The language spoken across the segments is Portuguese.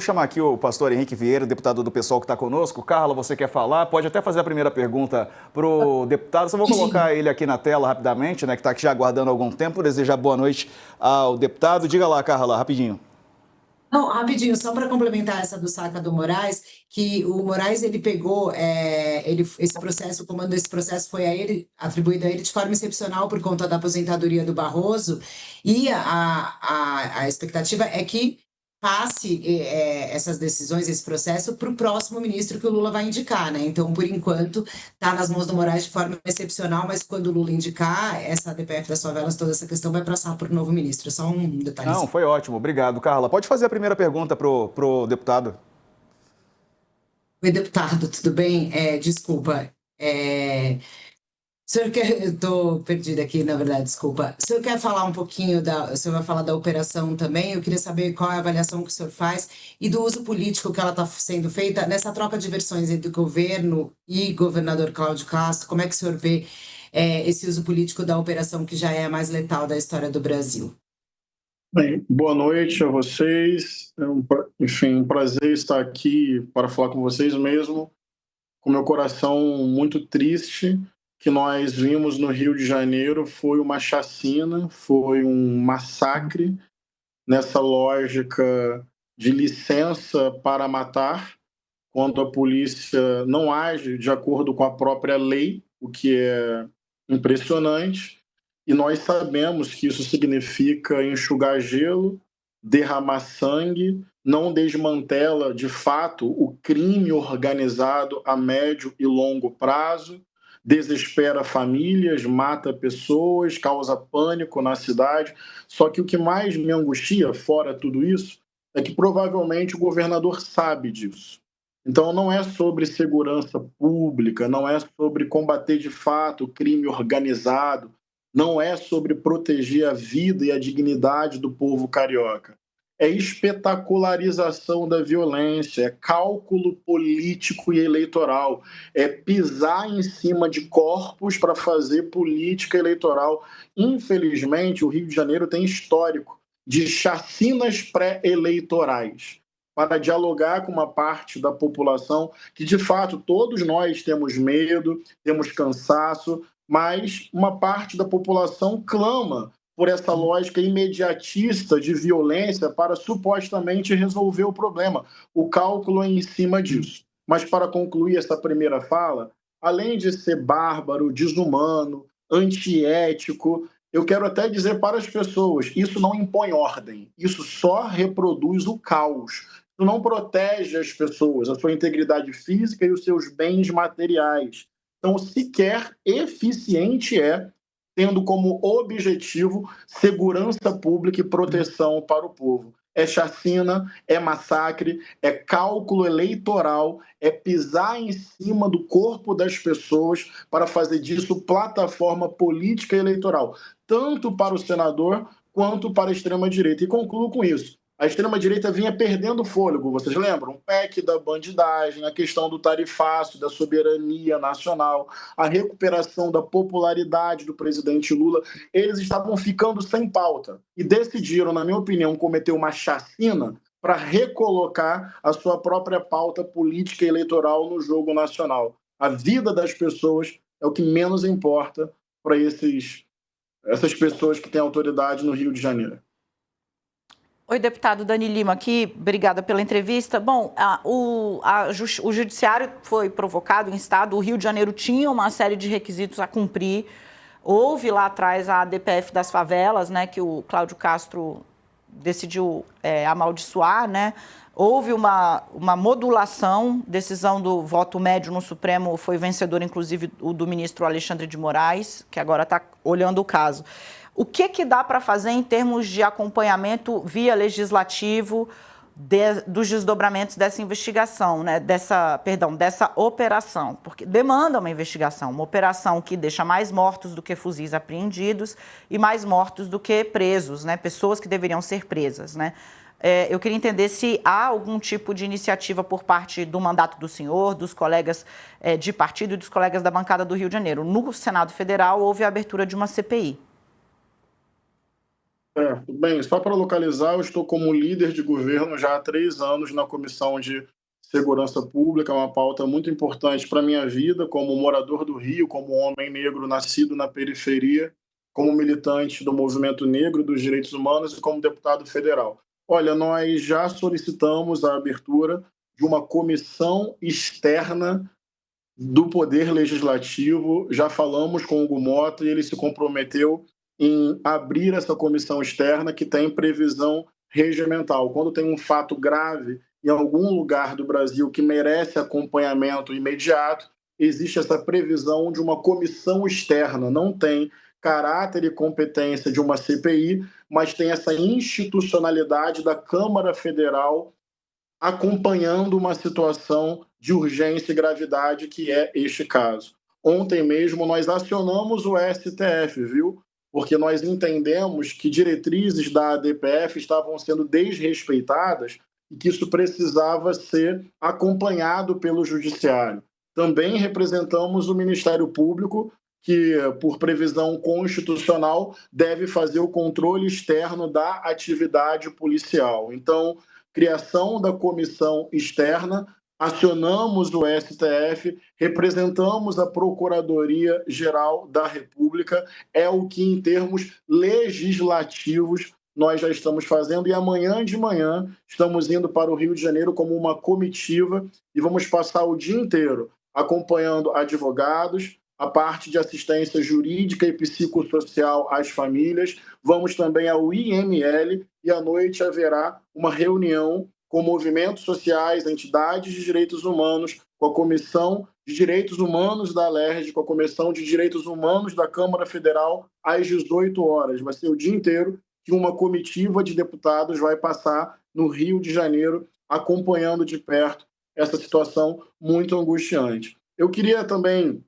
chamar aqui o pastor Henrique Vieira, deputado do PSOL que está conosco. Carla, você quer falar? Pode até fazer a primeira pergunta para o deputado. Só vou colocar ele aqui na tela rapidamente, né, que está aqui já aguardando há algum tempo. Desejar boa noite ao deputado. Diga lá, Carla, rapidinho. Não, rapidinho, só para complementar essa do Saca do Moraes, que o Moraes ele pegou esse processo, o comando desse processo foi a ele, atribuído a ele de forma excepcional por conta da aposentadoria do Barroso, e a expectativa é que passe essas decisões, esse processo, para o próximo ministro que o Lula vai indicar, né? Então, por enquanto, está nas mãos do Moraes de forma excepcional, mas quando o Lula indicar essa DPF das favelas, toda essa questão vai passar para o novo ministro. Só um detalhe. Não, foi ótimo. Obrigado, Carla. Pode fazer a primeira pergunta pro deputado. Oi, deputado, tudo bem? Desculpa. O senhor quer. Eu estou perdida aqui, na verdade, desculpa. O senhor quer falar um pouquinho o senhor vai falar da operação também? Eu queria saber qual é a avaliação que o senhor faz e do uso político que ela está sendo feita nessa troca de versões entre o governo e governador Cláudio Castro. Como é que o senhor vê esse uso político da operação que já é a mais letal da história do Brasil? Bem, boa noite a vocês. Um prazer estar aqui para falar com vocês mesmo, com meu coração muito triste. Que nós vimos no Rio de Janeiro foi uma chacina, foi um massacre nessa lógica de licença para matar, quando a polícia não age de acordo com a própria lei, o que é impressionante. E nós sabemos que isso significa enxugar gelo, derramar sangue, não desmantela, de fato, o crime organizado a médio e longo prazo, desespera famílias, mata pessoas, causa pânico na cidade. Só que o que mais me angustia, fora tudo isso, é que provavelmente o governador sabe disso. Então, não é sobre segurança pública, não é sobre combater de fato o crime organizado, não é sobre proteger a vida e a dignidade do povo carioca. É espetacularização da violência, é cálculo político e eleitoral, é pisar em cima de corpos para fazer política eleitoral. Infelizmente, o Rio de Janeiro tem histórico de chacinas pré-eleitorais para dialogar com uma parte da população que, de fato, todos nós temos medo, temos cansaço, mas uma parte da população clama por essa lógica imediatista de violência para supostamente resolver o problema. O cálculo é em cima disso. Mas para concluir essa primeira fala, além de ser bárbaro, desumano, antiético, eu quero até dizer para as pessoas, isso não impõe ordem, isso só reproduz o caos. Isso não protege as pessoas, a sua integridade física e os seus bens materiais. Então, sequer eficiente tendo como objetivo segurança pública e proteção para o povo. É chacina, é massacre, é cálculo eleitoral, é pisar em cima do corpo das pessoas para fazer disso plataforma política e eleitoral, tanto para o senador quanto para a extrema-direita. E concluo com isso. A extrema-direita vinha perdendo fôlego, vocês lembram? O PEC da bandidagem, a questão do tarifaço, da soberania nacional, a recuperação da popularidade do presidente Lula. Eles estavam ficando sem pauta e decidiram, na minha opinião, cometer uma chacina para recolocar a sua própria pauta política e eleitoral no jogo nacional. A vida das pessoas é o que menos importa para essas pessoas que têm autoridade no Rio de Janeiro. Oi, deputado Dani Lima aqui, obrigada pela entrevista. Bom, o judiciário foi provocado em estado, o Rio de Janeiro tinha uma série de requisitos a cumprir, houve lá atrás a DPF das favelas, né, que o Cláudio Castro decidiu amaldiçoar, né, houve uma modulação, decisão do voto médio no Supremo foi vencedor, inclusive o do ministro Alexandre de Moraes, que agora está olhando o caso. O que dá para fazer em termos de acompanhamento via legislativo dos desdobramentos dessa investigação, né? dessa operação? Porque demanda uma investigação, uma operação que deixa mais mortos do que fuzis apreendidos e mais mortos do que presos, né? Pessoas que deveriam ser presas, né? Eu queria entender se há algum tipo de iniciativa por parte do mandato do senhor, dos colegas de partido e dos colegas da bancada do Rio de Janeiro. No Senado Federal houve a abertura de uma CPI. Certo. Bem, só para localizar, eu estou como líder de governo já há 3 anos na Comissão de Segurança Pública, é uma pauta muito importante para a minha vida, como morador do Rio, como homem negro nascido na periferia, como militante do movimento negro e dos direitos humanos e como deputado federal. Olha, nós já solicitamos a abertura de uma comissão externa do Poder Legislativo, já falamos com o Hugo Mota e ele se comprometeu em abrir essa comissão externa que tem previsão regimental. Quando tem um fato grave em algum lugar do Brasil que merece acompanhamento imediato, existe essa previsão de uma comissão externa. Não tem caráter e competência de uma CPI, mas tem essa institucionalidade da Câmara Federal acompanhando uma situação de urgência e gravidade que é este caso. Ontem mesmo nós acionamos o STF, viu? Porque nós entendemos que diretrizes da ADPF estavam sendo desrespeitadas e que isso precisava ser acompanhado pelo Judiciário. Também representamos o Ministério Público, que, por previsão constitucional, deve fazer o controle externo da atividade policial. Então, criação da comissão externa, acionamos o STF, representamos a Procuradoria-Geral da República, é o que, em termos legislativos, nós já estamos fazendo, e amanhã de manhã estamos indo para o Rio de Janeiro como uma comitiva e vamos passar o dia inteiro acompanhando advogados, a parte de assistência jurídica e psicossocial às famílias, vamos também ao IML e à noite haverá uma reunião com movimentos sociais, entidades de direitos humanos, com a Comissão de Direitos Humanos da Alerj, com a Comissão de Direitos Humanos da Câmara Federal, às 18 horas. Vai ser o dia inteiro que uma comitiva de deputados vai passar no Rio de Janeiro, acompanhando de perto essa situação muito angustiante. Eu queria também,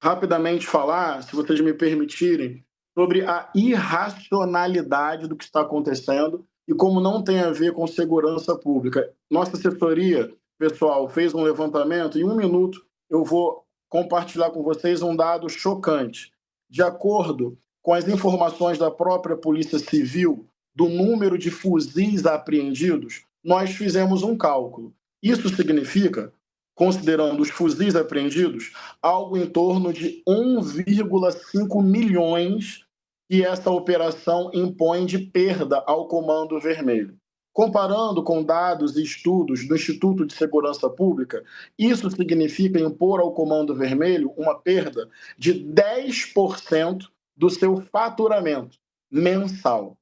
rapidamente, falar, se vocês me permitirem, sobre a irracionalidade do que está acontecendo e como não tem a ver com segurança pública. Nossa assessoria, pessoal, fez um levantamento. Em 1 minuto, eu vou compartilhar com vocês um dado chocante. De acordo com as informações da própria Polícia Civil, do número de fuzis apreendidos, nós fizemos um cálculo. Isso significa, considerando os fuzis apreendidos, algo em torno de 1,5 milhões que essa operação impõe de perda ao Comando Vermelho. Comparando com dados e estudos do Instituto de Segurança Pública, isso significa impor ao Comando Vermelho uma perda de 10% do seu faturamento mensal.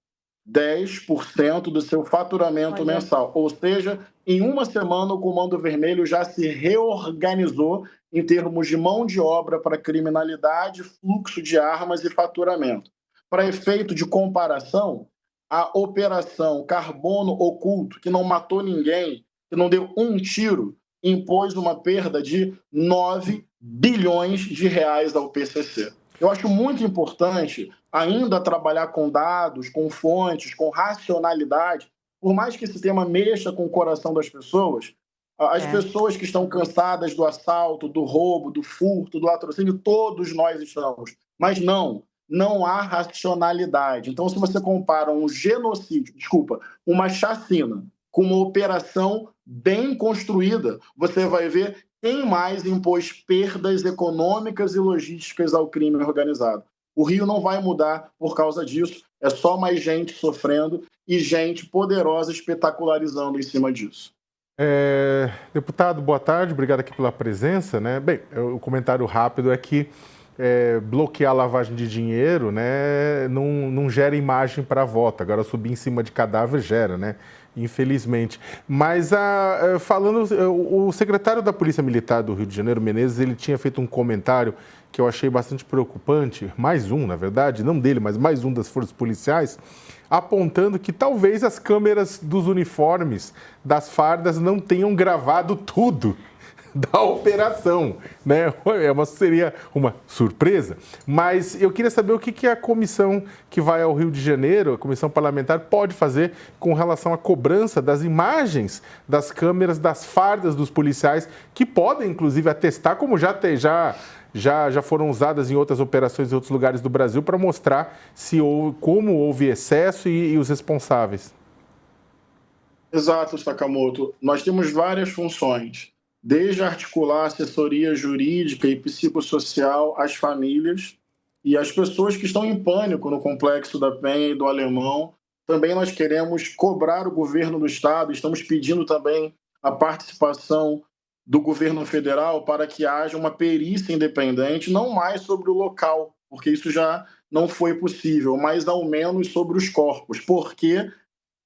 10% do seu faturamento mensal. Ou seja, em 1 semana o Comando Vermelho já se reorganizou em termos de mão de obra para criminalidade, fluxo de armas e faturamento. Para efeito de comparação, a Operação Carbono Oculto, que não matou ninguém, que não deu um tiro, impôs uma perda de 9 bilhões de reais ao PCC. Eu acho muito importante ainda trabalhar com dados, com fontes, com racionalidade, por mais que esse tema mexa com o coração das pessoas, as pessoas que estão cansadas do assalto, do roubo, do furto, do latrocínio, todos nós estamos. Mas não há racionalidade. Então, se você compara um genocídio, uma chacina, com uma operação bem construída, você vai ver quem mais impôs perdas econômicas e logísticas ao crime organizado. O Rio não vai mudar por causa disso, é só mais gente sofrendo e gente poderosa espetacularizando em cima disso. Deputado, boa tarde, obrigado aqui pela presença, né? Bem, o comentário rápido é que bloquear a lavagem de dinheiro, né, não gera imagem para voto. Agora, subir em cima de cadáver gera, né? Infelizmente. Mas, o secretário da Polícia Militar do Rio de Janeiro, Menezes, ele tinha feito um comentário que eu achei bastante preocupante, mais um, na verdade, não dele, mas mais um das forças policiais, apontando que talvez as câmeras dos uniformes, das fardas, não tenham gravado tudo da operação, né? Seria uma surpresa, mas eu queria saber o que a comissão que vai ao Rio de Janeiro, a comissão parlamentar, pode fazer com relação à cobrança das imagens das câmeras, das fardas dos policiais, que podem, inclusive, atestar, como já já foram usadas em outras operações em outros lugares do Brasil para mostrar como houve excesso e os responsáveis. Exato, Sakamoto. Nós temos várias funções, desde articular assessoria jurídica e psicossocial às famílias e às pessoas que estão em pânico no Complexo da Penha e do Alemão. Também nós queremos cobrar o governo do Estado, estamos pedindo também a participação do governo federal para que haja uma perícia independente, não mais sobre o local, porque isso já não foi possível, mas ao menos sobre os corpos, porque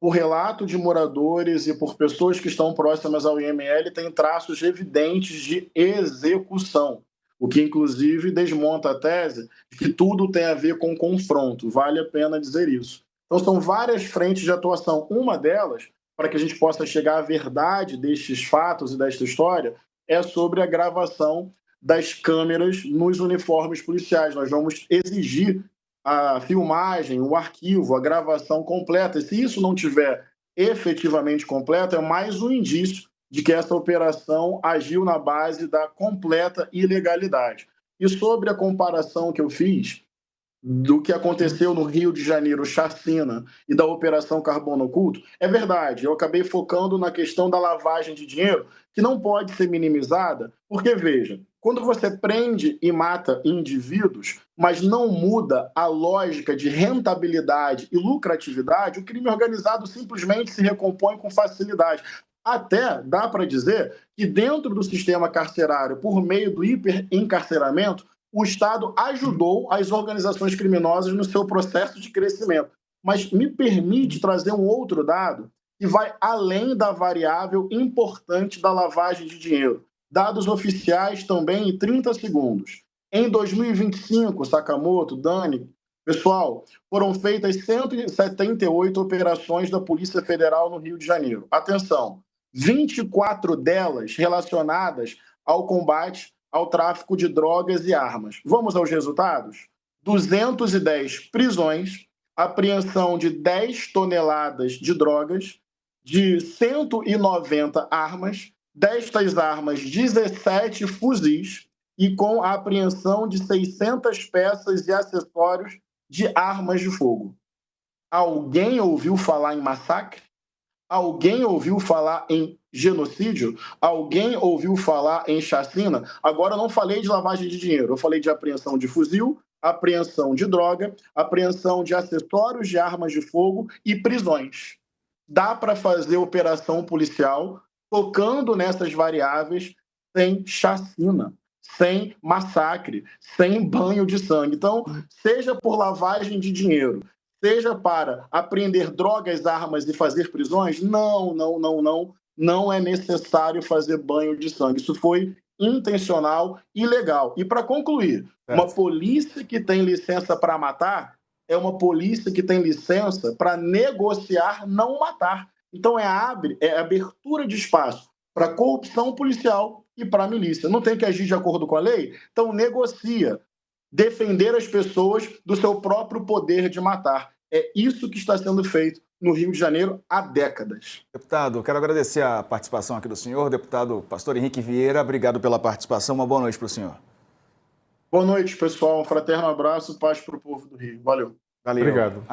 o relato de moradores e por pessoas que estão próximas ao IML tem traços evidentes de execução, o que inclusive desmonta a tese de que tudo tem a ver com confronto, vale a pena dizer isso. Então são várias frentes de atuação, uma delas, para que a gente possa chegar à verdade destes fatos e desta história, é sobre a gravação das câmeras nos uniformes policiais. Nós vamos exigir a filmagem, o arquivo, a gravação completa. E se isso não tiver efetivamente completo, é mais um indício de que essa operação agiu na base da completa ilegalidade. E sobre a comparação que eu fiz do que aconteceu no Rio de Janeiro, chacina, e da Operação Carbono Oculto, é verdade, eu acabei focando na questão da lavagem de dinheiro, que não pode ser minimizada, porque, veja, quando você prende e mata indivíduos, mas não muda a lógica de rentabilidade e lucratividade, o crime organizado simplesmente se recompõe com facilidade. Até dá para dizer que dentro do sistema carcerário, por meio do hiperencarceramento, o Estado ajudou as organizações criminosas no seu processo de crescimento. Mas me permite trazer um outro dado que vai além da variável importante da lavagem de dinheiro. Dados oficiais também em 30 segundos. Em 2025, Sakamoto, Dani, pessoal, foram feitas 178 operações da Polícia Federal no Rio de Janeiro. Atenção, 24 delas relacionadas ao combate ao tráfico de drogas e armas. Vamos aos resultados? 210 prisões, apreensão de 10 toneladas de drogas, de 190 armas, destas armas, 17 fuzis, e com a apreensão de 600 peças e acessórios de armas de fogo. Alguém ouviu falar em massacre? Alguém ouviu falar em genocídio? Alguém ouviu falar em chacina? Agora eu não falei de lavagem de dinheiro, eu falei de apreensão de fuzil, apreensão de droga, apreensão de acessórios de armas de fogo e prisões. Dá para fazer operação policial tocando nessas variáveis sem chacina, sem massacre, sem banho de sangue. Então, seja por lavagem de dinheiro, seja para apreender drogas, armas e fazer prisões, não é necessário fazer banho de sangue. Isso foi intencional e legal. E para concluir, uma polícia que tem licença para matar é uma polícia que tem licença para negociar não matar. Então é abertura de espaço para corrupção policial e para a milícia. Não tem que agir de acordo com a lei? Então negocia. Defender as pessoas do seu próprio poder de matar. É isso que está sendo feito no Rio de Janeiro há décadas. Deputado, quero agradecer a participação aqui do senhor. Deputado Pastor Henrique Vieira, obrigado pela participação. Uma boa noite para o senhor. Boa noite, pessoal. Um fraterno abraço, paz para o povo do Rio. Valeu. Valeu. Obrigado.